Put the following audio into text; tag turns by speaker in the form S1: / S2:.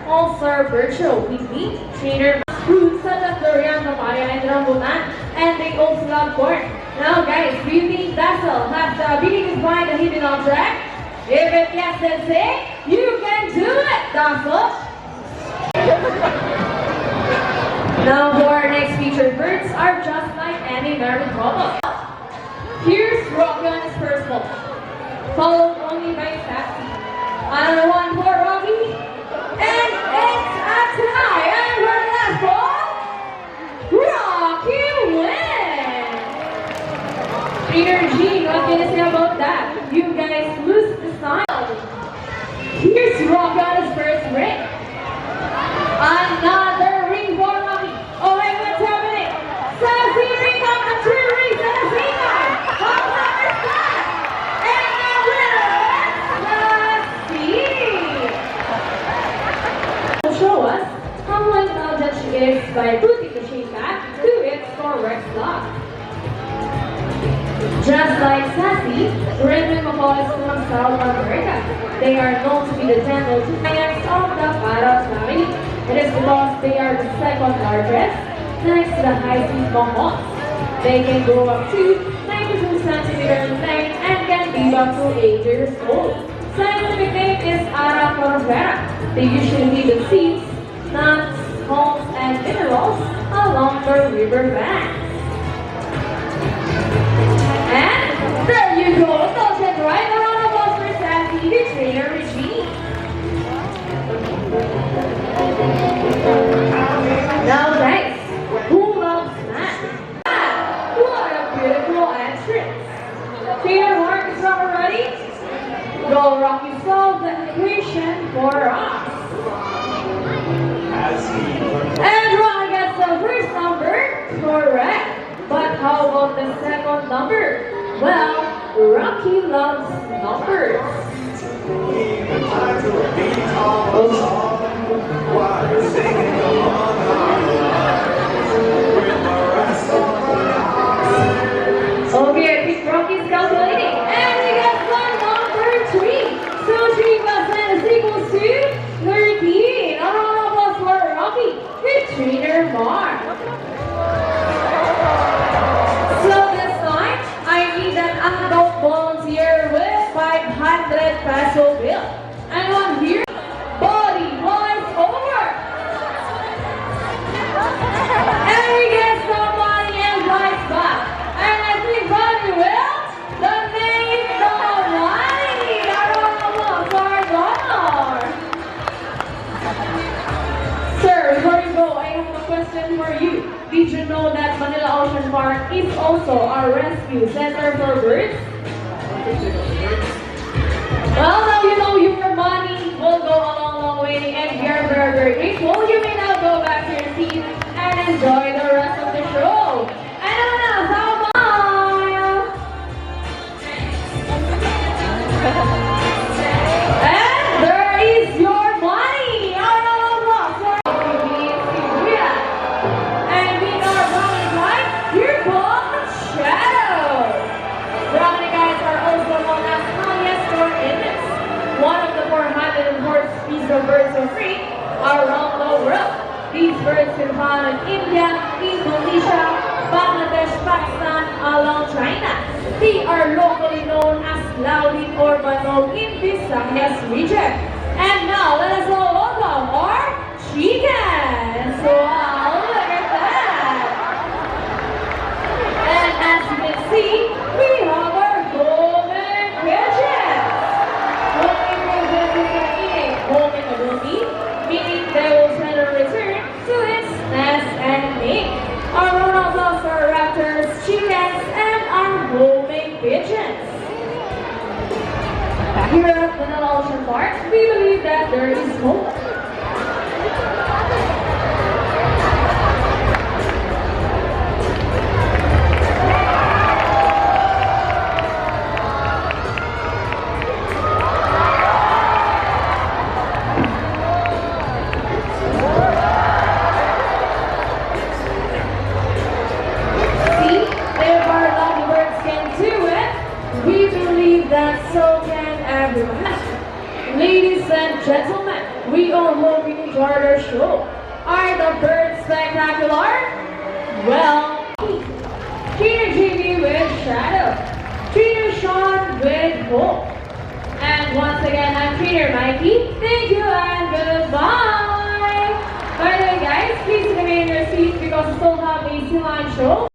S1: All-Star Bird Show with me, trainer fruits such as durian, papaya, and rambutan, and they also love corn. Now guys, do you think Dazzle has the ability to find a hidden object? If it yes, then say, you can do it, Dazzle! Now for our next featured birds are just like any merry bubble. Here's Rocky on his first ball, followed only by Sassy. Another one for Rocky, and it's a tie. And for the last ball, Rocky wins! Trainer G, what can you say about that? You guys lose this time. Here's Rocky on his first ring. Another ring for Rocky. Oh wait, what's happening? Sassy ring up the 2 rings at the same time. How about that? And the winner is Sassy. To show us how intelligent she is by putting the shape back to its correct slot. Just like Sassy, Redmond macaws from South America. They are known to be the gentle giants of the parrot family. It is because they are the second largest next to the high-speed macaws. They can grow up to 92 centimeters in length and can be up to 8 years old. Scientific name is Aracorvera. They usually live in seeds, nuts, hulls, and minerals along the river banks. And there you go, indulgent right? A round of applause for Sassy, the trainer Regine. Now guys, who loves that? What a beautiful entrance. Trainer Mark is Robert ready? Go Rocky, solve the equation for us. And Rocky gets the first number correct. But how about the second number? Well, Rocky loves numbers. Okay, I think Rocky's calculating. And he gets one number 3. So 3 plus 9 is equals to 13. A round of applause for Rocky, the trainer Mark. So this time, I need an adult volunteer with 500 peso bill. Anyone here? Body voice over. And we get some money and lights back. And I think Body will donate the money. A round of applause for our donor. Sir, before you go, I have a question for you. Did you know that Manila Ocean Park is also a rescue center for birds? Well, now you know your money will go a long, long way, and we are very, very grateful. You may now go back to your seat and enjoy the rest of the show. And everyone else, how about? And there is your money. A round of applause for Julia. And with our brownie guys, here comes Shadow. Brownie guys are also known as polyester infants, one of the 404 species of birds of prey around the world. These birds can be found in India, Indonesia, Bangladesh, Pakistan, along China. They are locally known as Laudi or Banog in Visayas region. And now let us all welcome our chickens. Wow, look at that! And as you can see, we have our golden pigeons. Golden pigeons is eating golden ability, meaning they will send a return to its nest and mate. Our round of applause for raptors, chickens, and our homing pigeons. Here at Manila Ocean Park, we believe that there is hope. Ladies and gentlemen, we all hope you enjoyed our show. Are the birds spectacular? Well, Trainer Jamie with Shadow, Trainer Sean with Hope, and once again, I'm Trainer Mikey. Thank you and goodbye. By the way, guys, please remain in your seats because we still have a Silan show.